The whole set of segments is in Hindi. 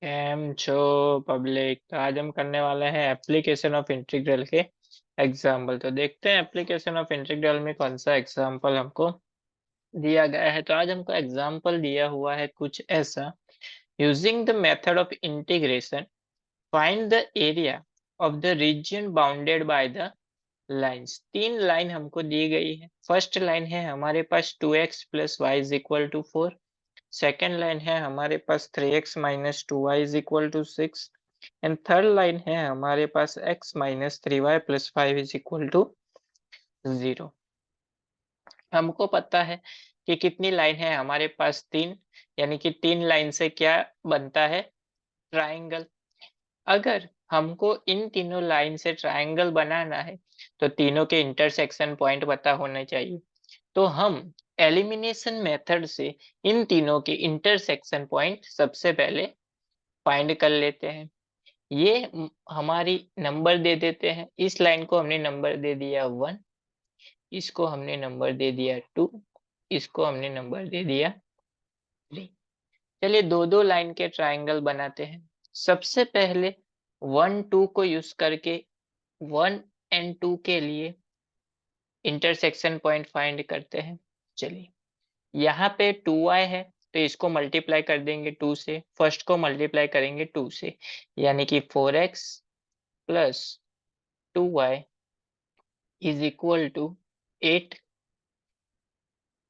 कैम छो पब्लिक। तो आज हम करने वाले हैं एप्लीकेशन ऑफ इंटीग्रल के एग्जाम्पल। तो देखते हैं एप्लीकेशन ऑफ इंटीग्रल में कौन सा एग्जाम्पल हमको दिया गया है। तो आज हमको एग्जाम्पल दिया हुआ है कुछ ऐसा। Using the method of integration find the area of the region bounded by the lines. तीन लाइन हमको दी गई है। फर्स्ट लाइन है हमारे पास 2x plus y is equal to 4। Second line है हमारे पास 3x minus 2y is equal to 6। And third line है हमारे पास x minus 3y plus 5 is equal to 0। हमको पता है कि कितनी लाइन है हमारे पास, तीन, यानी कि तीन लाइन से क्या बनता है, ट्राइंगल। अगर हमको इन तीनों लाइन से ट्राइंगल बनाना है तो तीनों के इंटरसेक्शन पॉइंट पता होने चाहिए। तो हम एलिमिनेशन मेथड से इन तीनों के इंटरसेक्शन पॉइंट सबसे पहले फाइंड कर लेते हैं। ये हमारी नंबर दे देते हैं। इस लाइन को हमने नंबर दे दिया 1, इसको हमने नंबर दे दिया 2, इसको हमने नंबर दे दिया 3। चलिए दो दो लाइन के ट्राइंगल बनाते हैं। सबसे पहले 1 2 को यूज करके 1 एंड 2 के लिए इंटरसेक्शन पॉइंट फाइंड करते हैं। चलिए यहाँ पे 2y है तो इसको मल्टीप्लाई कर देंगे 2 से, फर्स्ट को मल्टीप्लाई करेंगे 2 से, यानी कि 4x plus 2y is equal to 8।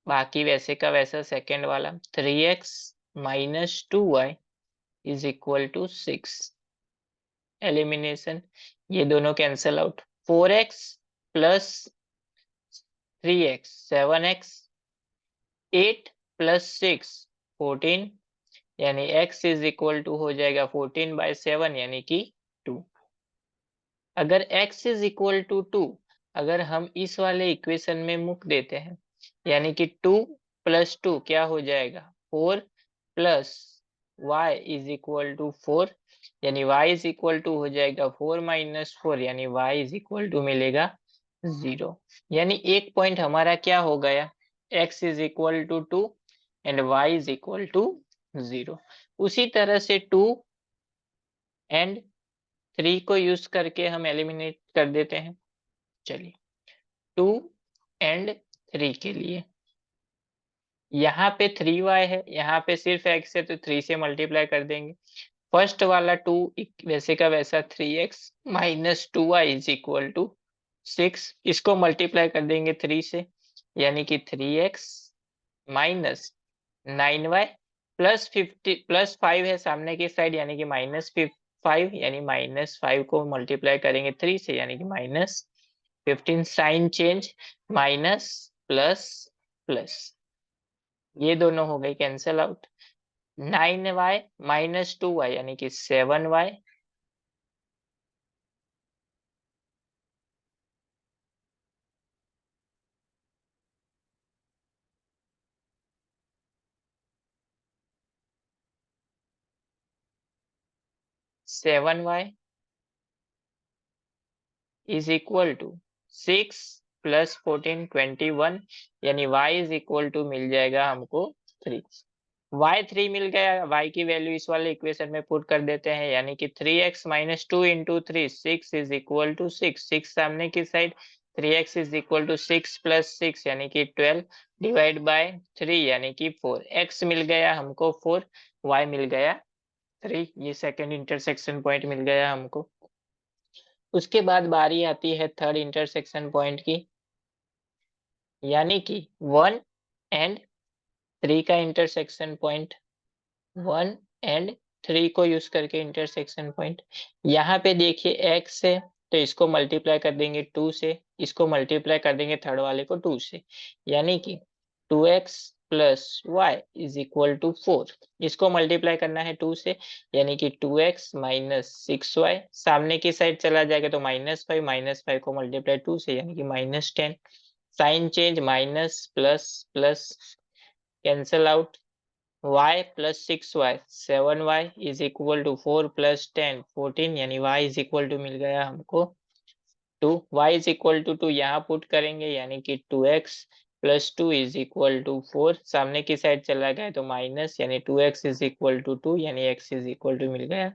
बाकी वैसे का वैसा सेकेंड वाला 3x minus 2y is equal to 6। Elimination, ये दोनों cancel out. 4x plus 3x 7x, 8 plus 6 14, यानी x इज इक्वल टू हो जाएगा 14/7 यानी कि 2। अगर x इज इक्वल टू 2, अगर हम इस वाले इक्वेशन में मुक देते हैं, यानी कि 2 प्लस 2 क्या हो जाएगा 4 plus y is equal to 4, यानी y इज इक्वल टू हो जाएगा 4 माइनस 4, यानी y इज इक्वल टू मिलेगा 0। यानी एक पॉइंट हमारा क्या हो गया, x is equal to 2 and y is equal to 0। उसी तरह से 2 एंड 3 को यूज करके हम एलिमिनेट कर देते हैं। चलिए 2 एंड 3 के लिए यहाँ पे 3y है, यहाँ पे सिर्फ x है तो 3 से मल्टीप्लाई कर देंगे। फर्स्ट वाला 2 वैसे का वैसा 3x minus 2y is equal to 6, इसको मल्टीप्लाई कर देंगे 3 से, यानी कि 3x minus 9y plus 50 plus 5 है सामने की साइड, यानी कि माइनस 5, यानी माइनस 5 को मल्टीप्लाई करेंगे 3 से, यानी कि minus 15। Sign change, minus plus plus, ये दोनों हो गई cancel out. 9y minus 2y यानी कि 7y, is equal to 6 plus 14 21, यानी y इज इक्वल टू मिल जाएगा हमको 3। y3 मिल गया, y की वैल्यू इस वाले इक्वेशन में पुट कर देते हैं, यानी कि 3x minus 2 into 3 6 is equal to 6, 6 सामने की side, 3x is equal to 6 plus 6 यानी कि 12 डिवाइड बाय 3 यानी कि 4। x मिल गया हमको 4, y मिल गया 3, ये सेकेंड इंटरसेक्शन पॉइंट मिल गया हमको। उसके बाद बारी आती है थर्ड इंटरसेक्शन पॉइंट की, यानी कि 1 एंड 3 का इंटरसेक्शन पॉइंट। 1 एंड 3 को यूज करके इंटरसेक्शन पॉइंट। यहाँ पे देखिए x है तो इसको मल्टीप्लाई कर देंगे 2 से, इसको मल्टीप्लाई कर देंगे थर्ड वाले को 2 से, यानी कि 2x plus y is equal to 4। इसको मल्टीप्लाई करना है 2 से, यानी कि 2x माइनस 6y, सामने की साइड चला जाएगा तो -5 को मल्टीप्लाई 2 से, यानी कि -10। Sign change, minus plus plus, cancel out. y plus 6y 7y is equal to 4 प्लस 10 14, यानी y इज इक्वल टू मिल गया हमको 2। y इज इक्वल टू 2 यहाँ पुट करेंगे, यानी कि 2x +2 इज इक्वल टू 4, सामने की साइड चला गया तो माइनस, यानी 2x इज इक्वल टू 2, यानी x इज इक्वल टू मिल गया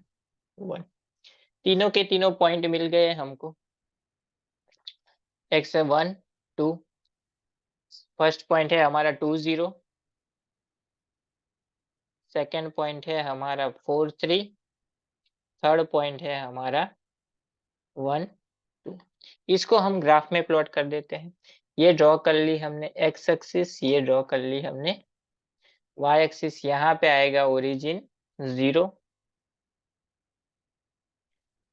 1। तीनों के तीनों पॉइंट मिल गए हमको। x है 1 2, फर्स्ट पॉइंट है हमारा 2 0, सेकेंड पॉइंट है हमारा 4 3, थर्ड पॉइंट है हमारा 1 2। इसको हम ग्राफ में प्लॉट कर देते हैं। ये ड्रॉ कर ली हमने x एक्सिस, ये ड्रॉ कर ली हमने y एक्सिस। यहाँ पे आएगा ओरिजिन 0।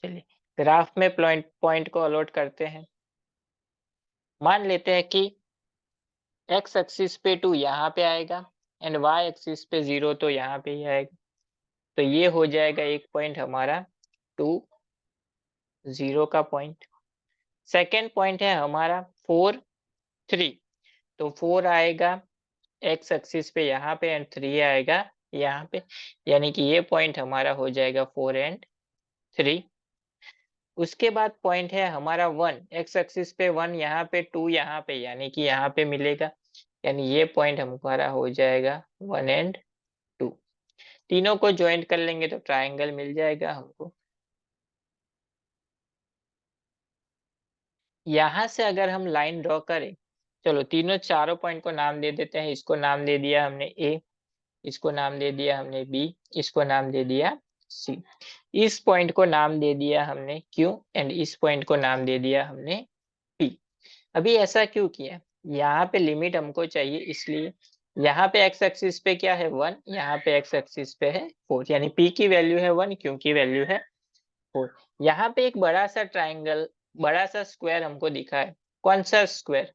चलिए ग्राफ में पॉइंट को अलॉट करते हैं। मान लेते हैं कि x एक्सिस पे 2 यहाँ पे आएगा एंड y एक्सिस पे 0 तो यहाँ पे ही आएगा। तो ये हो जाएगा एक पॉइंट हमारा 2 0 का पॉइंट। सेकेंड पॉइंट है हमारा 4 3, तो 4 आएगा x एक्सिस पे यहाँ पे एंड 3 आएगा यहाँ पे, यानी कि ये पॉइंट हमारा हो जाएगा 4 एंड 3। उसके बाद पॉइंट है हमारा 1, x एक्सिस पे 1 यहाँ पे 2 यहाँ पे, यानी कि यहाँ पे मिलेगा, यानी ये पॉइंट हमारा हो जाएगा 1 एंड 2। तीनों को ज्वाइंट कर लेंगे तो ट्रायंगल मिल जाएगा हमको। यहाँ से अगर हम लाइन ड्रॉ करें, चलो तीनों चारों पॉइंट को नाम दे देते हैं। इसको नाम दे दिया हमने A, इसको नाम दे दिया हमने B, इसको नाम दे दिया C। इस पॉइंट को नाम दे दिया हमने Q एंड इस पॉइंट को नाम दे दिया हमने P। अभी ऐसा क्यों किया? यहाँ पे लिमिट हमको चाहिए, इसलिए यहाँ पे x एक्सिस पे क्या है 1, यहाँ पे x एक्सिस पे है 4, यानी P की वैल्यू है 1, Q की वैल्यू है 4। यहाँ पे एक बड़ा सा ट्राइंगल, बड़ा सा स्क्वायर हमको दिखा है। कौन सा स्क्वायर?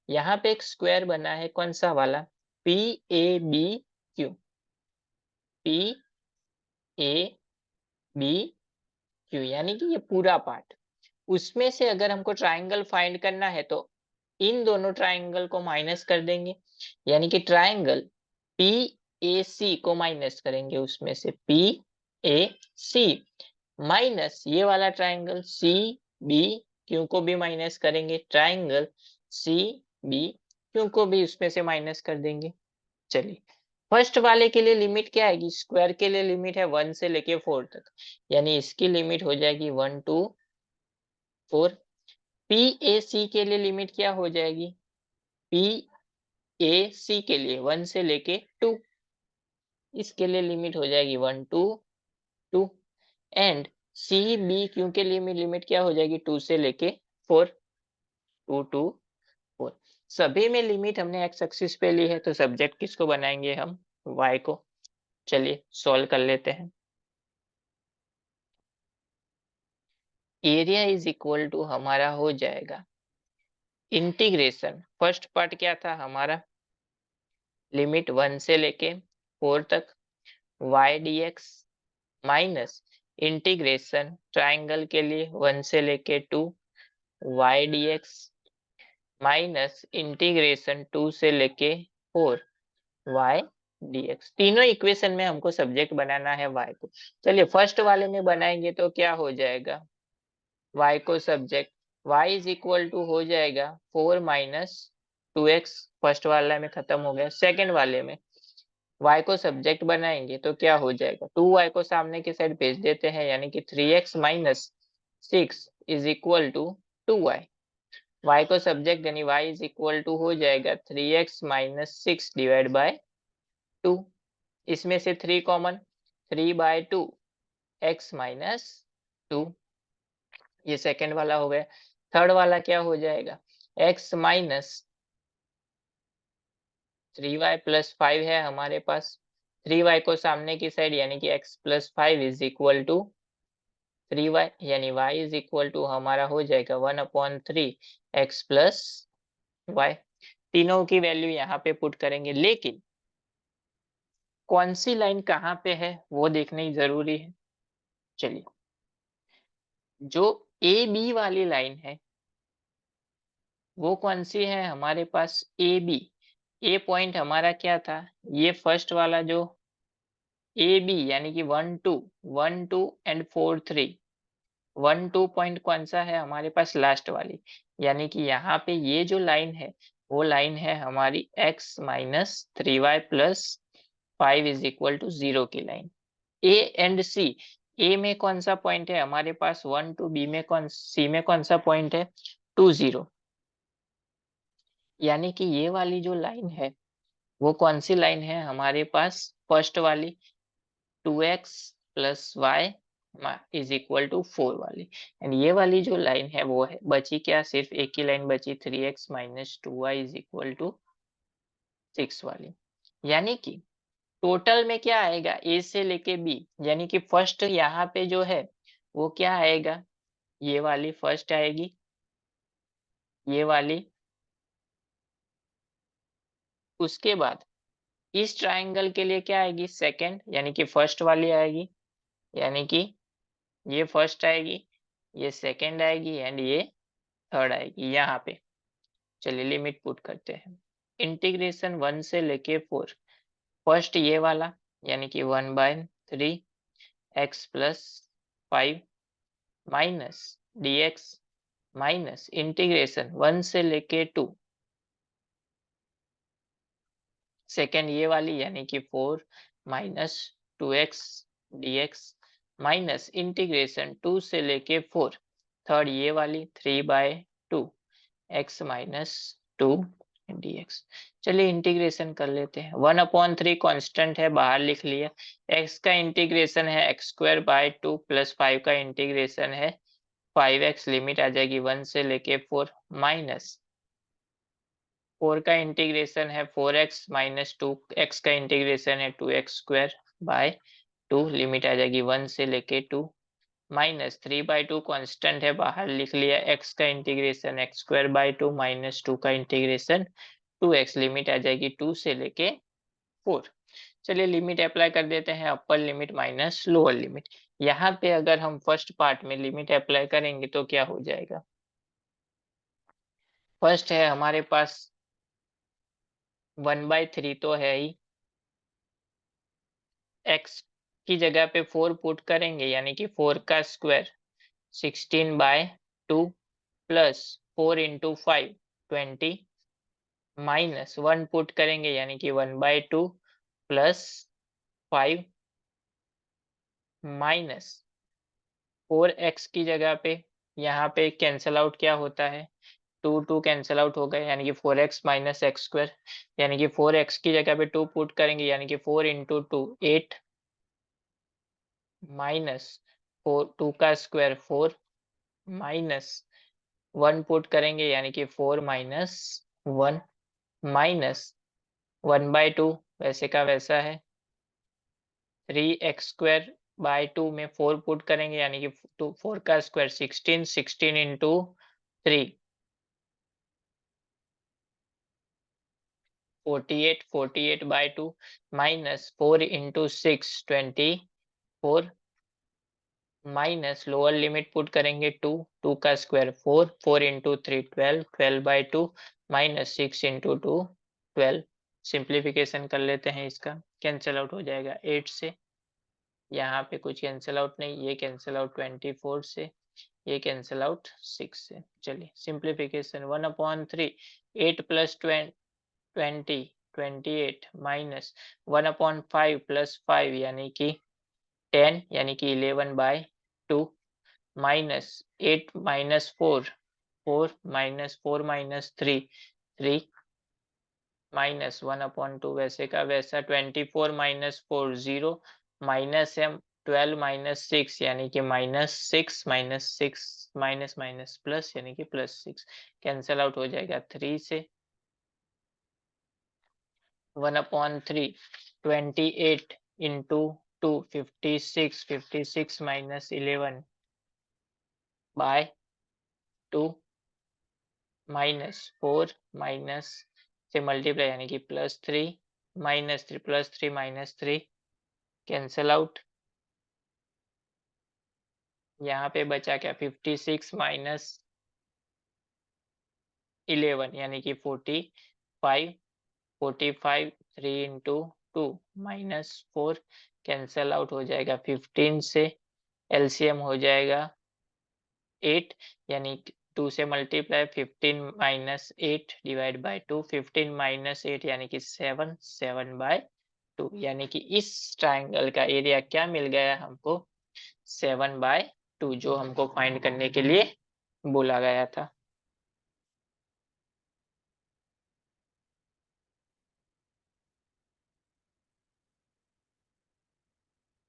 यहाँ पे एक स्क्वायर बना है, कौन सा वाला? PABQ, PABQ, यानी कि ये पूरा पार्ट। उसमें से अगर हमको ट्राइंगल फाइंड करना है तो इन दोनों ट्राइंगल को माइनस कर देंगे, यानी कि ट्राइंगल PAC को माइनस करेंगे, उसमें से PAC माइनस ये वाला ट्राइंगल CBQ को भी माइनस करेंगे, ट्राइंगल CBQ को भी उसमें से माइनस कर देंगे। चलिए फर्स्ट वाले के लिए लिमिट क्या आएगी? स्क्वायर के लिए लिमिट है 1 से लेके 4 तक, यानी इसकी लिमिट हो जाएगी 1 2 4। PAC के लिए लिमिट क्या हो जाएगी? PAC के लिए 1 से लेके 2, इसके लिए लिमिट हो जाएगी 1 2 2। एंड CBQ के लिए लिमिट क्या हो जाएगी? 2 से लेके 4, 2 2 4। सभी में लिमिट हमने x एक्सिस पे ली है, तो सब्जेक्ट किसको बनाएंगे हम? y को। चलिए सॉल्व कर लेते हैं। एरिया इज इक्वल टू हमारा हो जाएगा इंटीग्रेशन, फर्स्ट पार्ट क्या था हमारा? लिमिट 1 से लेके 4 तक y dx minus integration triangle के लिए 1 से लेके 2 y dx माइनस इंटीग्रेशन 2 से लेके 4 y dx। तीनों इक्वेशन में हमको सब्जेक्ट बनाना है y को। चलिए फर्स्ट वाले में बनाएंगे तो क्या हो जाएगा? y को subject, y is equal to हो जाएगा 4 माइनस 2x, फर्स्ट वाले में खत्म हो गया। सेकेंड वाले में y को सब्जेक्ट बनाएंगे तो क्या हो जाएगा? 2y को सामने की साइड भेज देते हैं, यानी कि 3x minus 6 is equal to 2y। y को सब्जेक्ट यानी y इज इक्वल टू हो जाएगा 3x माइनस 6 डिवाइड बाय 2। इसमें से 3 कॉमन, 3 बाय 2 x माइनस 2। ये सेकेंड वाला हो गया। थर्ड वाला क्या हो जाएगा? x माइनस 3y प्लस 5 है हमारे पास, 3y को सामने की साइड यानी कि x plus 5 is equal to 3y, यानी y इज इक्वल टू हमारा हो जाएगा 1/3 x प्लस y। तीनों की वैल्यू यहाँ पे पुट करेंगे, लेकिन कौन सी लाइन कहाँ पे है वो देखनी जरूरी है। चलिए जो AB वाली लाइन है वो कौन सी है हमारे पास? AB। ए पॉइंट हमारा क्या था? ये फर्स्ट वाला जो AB, यानी कि 1 2 1 2 एंड 4 3, 1 2 पॉइंट कौन सा है हमारे पास? लास्ट वाली, यानी कि यहाँ पे ये जो लाइन है वो लाइन है हमारी x minus 3y plus 5 is equal to 0 की लाइन। ए एंड सी, ए में कौन सा पॉइंट है हमारे पास 1 2, बी में सी में कौन सा पॉइंट है 2 0। यानी कि ये वाली जो लाइन है वो कौन सी लाइन है हमारे पास, फर्स्ट वाली 2x plus y is equal to 4 वाली। एंड ये वाली जो लाइन है वो है बची क्या, सिर्फ एक ही लाइन बची 3x minus 2y is equal to 6 वाली। यानी कि टोटल में क्या आएगा ए से लेके बी, यानी कि फर्स्ट यहाँ पे जो है वो क्या आएगा, ये वाली फर्स्ट आएगी, ये वाली, उसके बाद इस ट्राइंगल के लिए क्या आएगी सेकंड, यानी कि फर्स्ट वाली आएगी, यानी कि ये फर्स्ट आएगी, ये सेकंड आएगी एंड ये थर्ड आएगी यहाँ पे। चलिए लिमिट पुट करते हैं, इंटीग्रेशन 1 से लेके 4, फर्स्ट ये वाला यानी कि 1/3 x plus 5 minus dx minus integration 1 से लेके 2, सेकेंड ये वाली यानी कि 4 minus 2x dx minus integration 2 से लेके 4, थर्ड ये वाली 3/2 x माइनस 2 dx। चलिए इंटीग्रेशन कर लेते हैं, 1/3 कांस्टेंट है बाहर लिख लिया, x का इंटीग्रेशन है x² 2 प्लस 5 का इंटीग्रेशन है 5x, लिमिट आ जाएगी 1 से लेके 4 माइनस 4 का इंटीग्रेशन है 4x माइनस 2x का इंटीग्रेशन है 2x²/2, लिमिट आ जाएगी 1 से लेके 2 माइनस 3/2 कांस्टेंट है बाहर लिख लिया, x का इंटीग्रेशन x² 2 माइनस 2 का इंटीग्रेशन 2x, लिमिट आ जाएगी 2 से लेके 4। चलिए लिमिट अप्लाई कर देते हैं, upper limit minus lower limit. यहाँ पे अगर हम फर्स्ट पार्ट में लिमिट अप्लाई करेंगे तो क्या हो जाएगा, फर्स्ट है हमारे पास 1/3 तो है ही, x की जगह पे 4 पुट करेंगे यानी कि 4 का square 16/2 plus 4 into 5 20 minus 1 put करेंगे यानी कि 1/2 प्लस 5 माइनस 4x की जगह पे यहाँ पे कैंसल आउट क्या होता है 2 कैंसल आउट हो गए यानी कि 4x माइनस x², यानी कि 4x की जगह पे 2 पुट करेंगे यानी कि 4 इंटू 2 8 माइनस 2 का स्क्वायर 4 माइनस 1 पुट करेंगे यानी कि 4 माइनस 1 माइनस 1/2 वैसे का वैसा है 3x² 2 में 4 पुट करेंगे यानी कि 4 का square 16 16 into 3 48 minus 4 into 6 24 minus lower limit put करेंगे 2 का square 4 4 into 3 12 minus 6 into 2 12। Simplification कर लेते हैं, इसका कैंसिल आउट हो जाएगा 8 से, यहाँ पे कुछ कैंसिल आउट नहीं, ये कैंसिल आउट 24 से, ये कैंसिल आउट 6 से। चलिए सिंप्लीफिकेशन 1/3 8 प्लस 20 28 माइनस 1/5 प्लस 5 यानी कि 10 यानी कि 11/2 minus 8 minus 4 4 minus 4 minus 3 3 minus 1/2 वैसे का वैसा 24 माइनस 4 0 माइनस है 12 माइनस 6 यानी कि -6 माइनस 6 माइनस माइनस प्लस यानी कि +6, कैंसल आउट हो जाएगा 3 से 1/3 28 इंटू 2 56 माइनस 11/2 माइनस 4 माइनस से मल्टीप्लाई यानी कि +3 -3 +3 -3 कैंसल आउट, यहाँ पे बचा क्या 56 माइनस 11 यानी कि 45 45 3 इंटू 2 माइनस 4 कैंसल आउट हो जाएगा 15 से, एलसीएम हो जाएगा 8 यानी 2 से multiply 15 minus 8 divide by 2, 15 minus 8 यानी कि 7, 7 बाय 2 यानी कि इस ट्रायंगल का एरिया क्या मिल गया हमको 7 बाय 2 जो हमको फाइंड करने के लिए बोला गया था।